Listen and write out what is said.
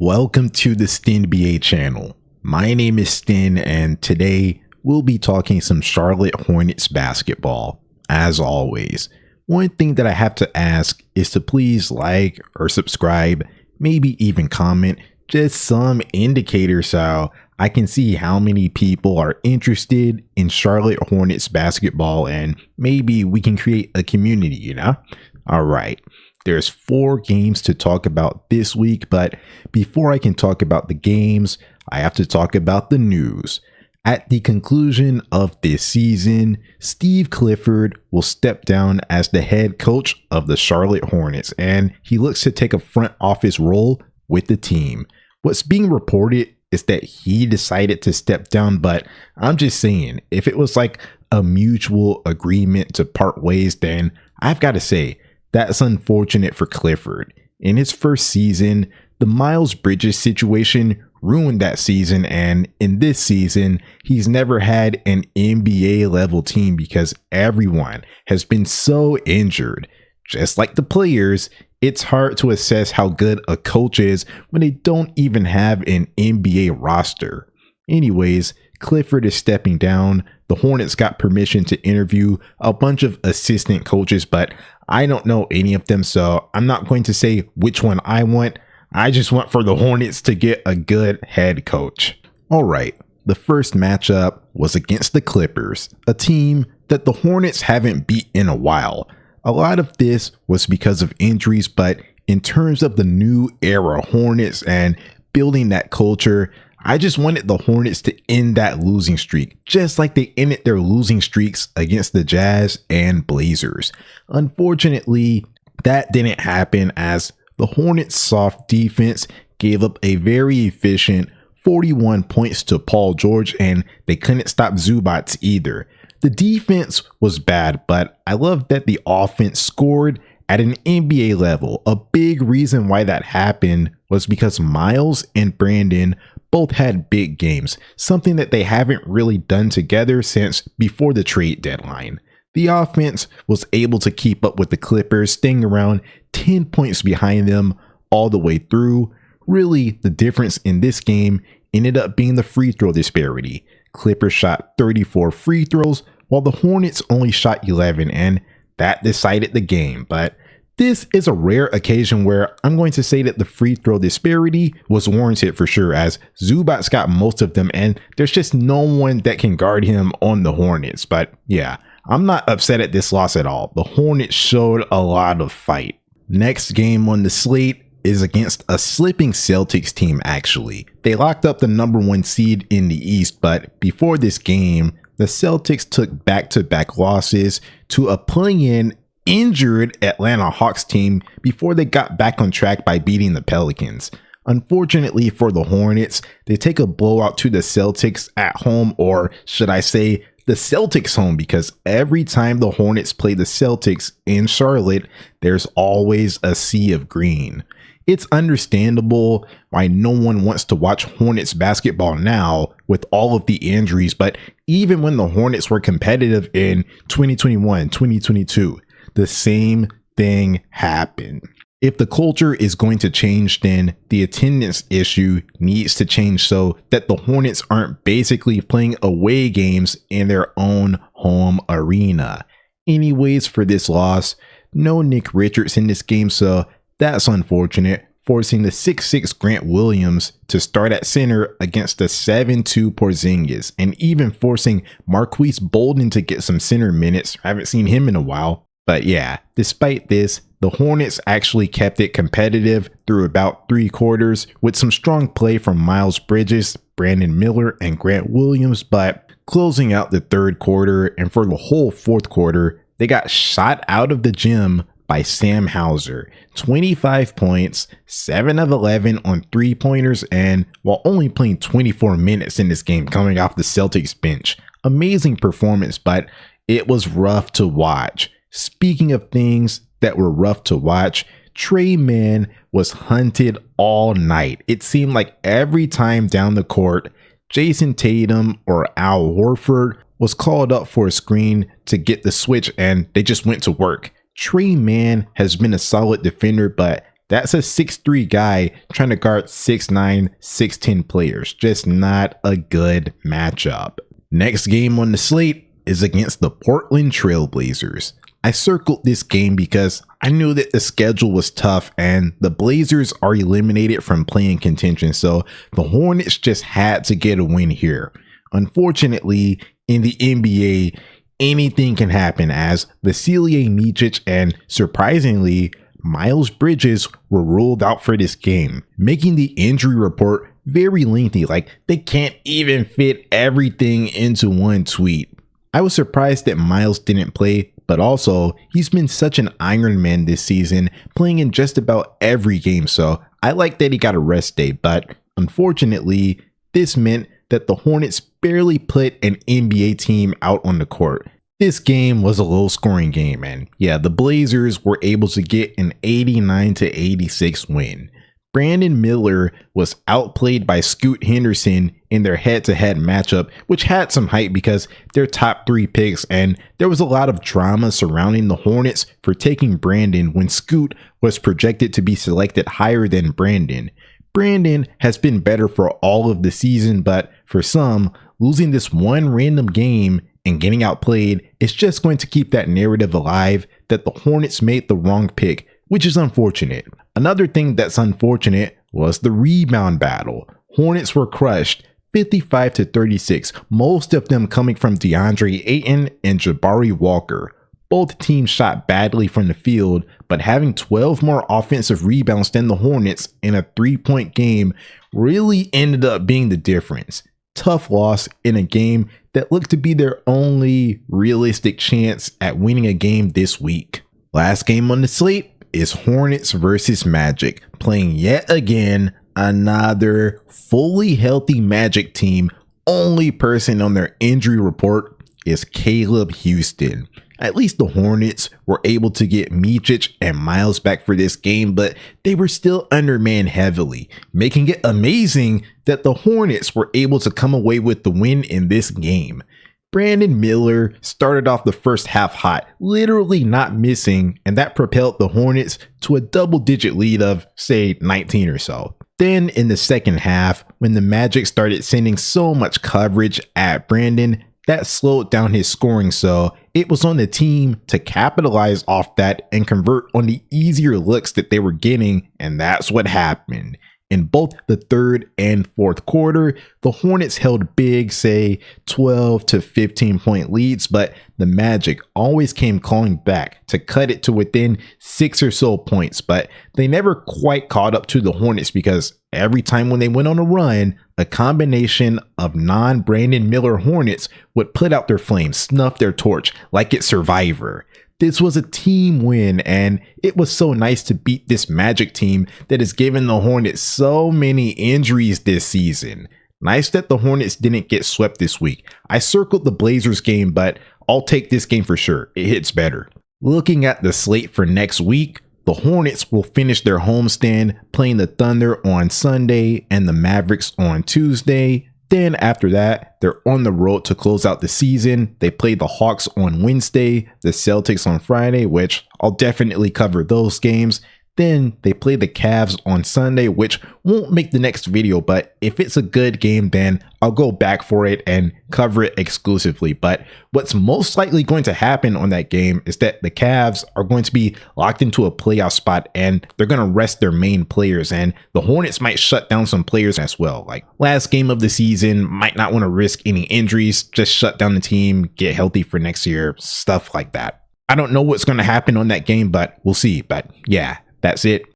Welcome to the StinBA channel. My name is Stin and today we'll be talking some Charlotte Hornets basketball. As always, one thing that I have to ask is to please like or subscribe, maybe even comment, just some indicator so I can see how many people are interested in Charlotte Hornets basketball and maybe we can create a community, All right. There's 4 games to talk about this week, but before I can talk about the games, I have to talk about the news. At the conclusion of this season, Steve Clifford will step down as the head coach of the Charlotte Hornets, and he looks to take a front office role with the team. What's being reported is that he decided to step down, but I'm just saying, if it was like a mutual agreement to part ways, then I've got to say, that's unfortunate for Clifford. In his first season, the Miles Bridges situation ruined that season, and in this season, he's never had an NBA level team because everyone has been so injured. Just like the players, it's hard to assess how good a coach is when they don't even have an NBA roster. Anyways, Clifford is stepping down. The Hornets got permission to interview a bunch of assistant coaches, but I don't know any of them, so I'm not going to say which one I want. I just want for the Hornets to get a good head coach. All right, the first matchup was against the Clippers, a team that the Hornets haven't beat in a while. A lot of this was because of injuries, but in terms of the new era Hornets and building that culture, I just wanted the Hornets to end that losing streak, just like they ended their losing streaks against the Jazz and Blazers. Unfortunately, that didn't happen as the Hornets' soft defense gave up a very efficient 41 points to Paul George, and they couldn't stop Zubac either. The defense was bad, but I love that the offense scored at an NBA level. A big reason why that happened was because Miles and Brandon both had big games, something that they haven't really done together since before the trade deadline. The offense was able to keep up with the Clippers, staying around 10 points behind them all the way through. Really, the difference in this game ended up being the free throw disparity. Clippers shot 34 free throws, while the Hornets only shot 11, and that decided the game. But this is a rare occasion where I'm going to say that the free throw disparity was warranted for sure, as Zubac got most of them and there's just no one that can guard him on the Hornets. But yeah, I'm not upset at this loss at all. The Hornets showed a lot of fight. Next game on the slate is against a slipping Celtics team actually. They locked up the #1 seed in the East, but before this game, the Celtics took back-to-back losses to a play-in injured Atlanta Hawks team before they got back on track by beating the Pelicans. Unfortunately for the Hornets, they take a blowout to the Celtics at home, or should I say the Celtics home, because every time the Hornets play the Celtics in Charlotte, there's always a sea of green. It's understandable why no one wants to watch Hornets basketball now with all of the injuries, but even when the Hornets were competitive in 2021, 2022, the same thing happened. If the culture is going to change, then the attendance issue needs to change so that the Hornets aren't basically playing away games in their own home arena. Anyways, for this loss, no Nick Richards in this game, so that's unfortunate, forcing the 6'6" Grant Williams to start at center against the 7'2" Porzingis, and even forcing Marquise Bolden to get some center minutes. I haven't seen him in a while. But yeah, despite this, the Hornets actually kept it competitive through about 3 quarters with some strong play from Miles Bridges, Brandon Miller, and Grant Williams. But closing out the 3rd quarter and for the whole 4th quarter, they got shot out of the gym by Sam Hauser. 25 points, 7 of 11 on 3-pointers, and while only playing 24 minutes in this game coming off the Celtics bench. Amazing performance, but it was rough to watch. Speaking of things that were rough to watch, Trey Mann was hunted all night. It seemed like every time down the court, Jason Tatum or Al Horford was called up for a screen to get the switch and they just went to work. Trey Mann has been a solid defender, but That's a 6'3" guy trying to guard 6'9", 6'10" players. Just not a good matchup. Next game on the slate is against the Portland Trailblazers. I circled this game because I knew that the schedule was tough and the Blazers are eliminated from playing contention, so the Hornets just had to get a win here. Unfortunately, in the NBA, anything can happen as Vasilije Micic and, surprisingly, Miles Bridges were ruled out for this game, making the injury report very lengthy. Like, they can't even fit everything into one tweet. I was surprised that Miles didn't play, but also he's been such an Iron Man this season, playing in just about every game, so I like that he got a rest day. But unfortunately, this meant that the Hornets barely put an NBA team out on the court. This game was a low scoring game, and yeah, the Blazers were able to get an 89-86 win. Brandon Miller was outplayed by Scoot Henderson in their head-to-head matchup, which had some hype because they're top 3 picks, and there was a lot of drama surrounding the Hornets for taking Brandon when Scoot was projected to be selected higher than Brandon. Brandon has been better for all of the season, but for some, losing this one random game and getting outplayed is just going to keep that narrative alive that the Hornets made the wrong pick, which is unfortunate. Another thing that's unfortunate was the rebound battle. Hornets were crushed 55-36, most of them coming from DeAndre Ayton and Jabari Walker. Both teams shot badly from the field, but having 12 more offensive rebounds than the Hornets in a 3-point game really ended up being the difference. Tough loss in a game that looked to be their only realistic chance at winning a game this week. Last game on the slate is Hornets versus Magic, playing yet again another fully healthy Magic team. Only person on their injury report is Caleb Houston. At least the Hornets were able to get Micic and Miles back for this game, but they were still undermanned heavily, making it amazing that the Hornets were able to come away with the win in this game. Brandon Miller started off the first half hot, literally not missing, and that propelled the Hornets to a double-digit lead of, say, 19 or so. Then in the second half, when the Magic started sending so much coverage at Brandon, that slowed down his scoring, so it was on the team to capitalize off that and convert on the easier looks that they were getting, and that's what happened. In both the third and fourth quarter, the Hornets held big, say 12 to 15 point leads, but the Magic always came calling back to cut it to within 6 or so points, but they never quite caught up to the Hornets because every time when they went on a run, a combination of non-Brandon Miller Hornets would put out their flames, snuff their torch like it's Survivor. This was a team win, and it was so nice to beat this Magic team that has given the Hornets so many injuries this season. Nice that the Hornets didn't get swept this week. I circled the Blazers game, but I'll take this game for sure. It hits better. Looking at the slate for next week, the Hornets will finish their homestand playing the Thunder on Sunday and the Mavericks on Tuesday. Then after that, they're on the road to close out the season. They play the Hawks on Wednesday, the Celtics on Friday, which I'll definitely cover those games. Then they play the Cavs on Sunday, which won't make the next video, but if it's a good game, then I'll go back for it and cover it exclusively. But what's most likely going to happen on that game is that the Cavs are going to be locked into a playoff spot and they're going to rest their main players, and the Hornets might shut down some players as well. Like last game of the season, might not want to risk any injuries, just shut down the team, get healthy for next year, stuff like that. I don't know what's going to happen on that game, but we'll see. But yeah, that's it.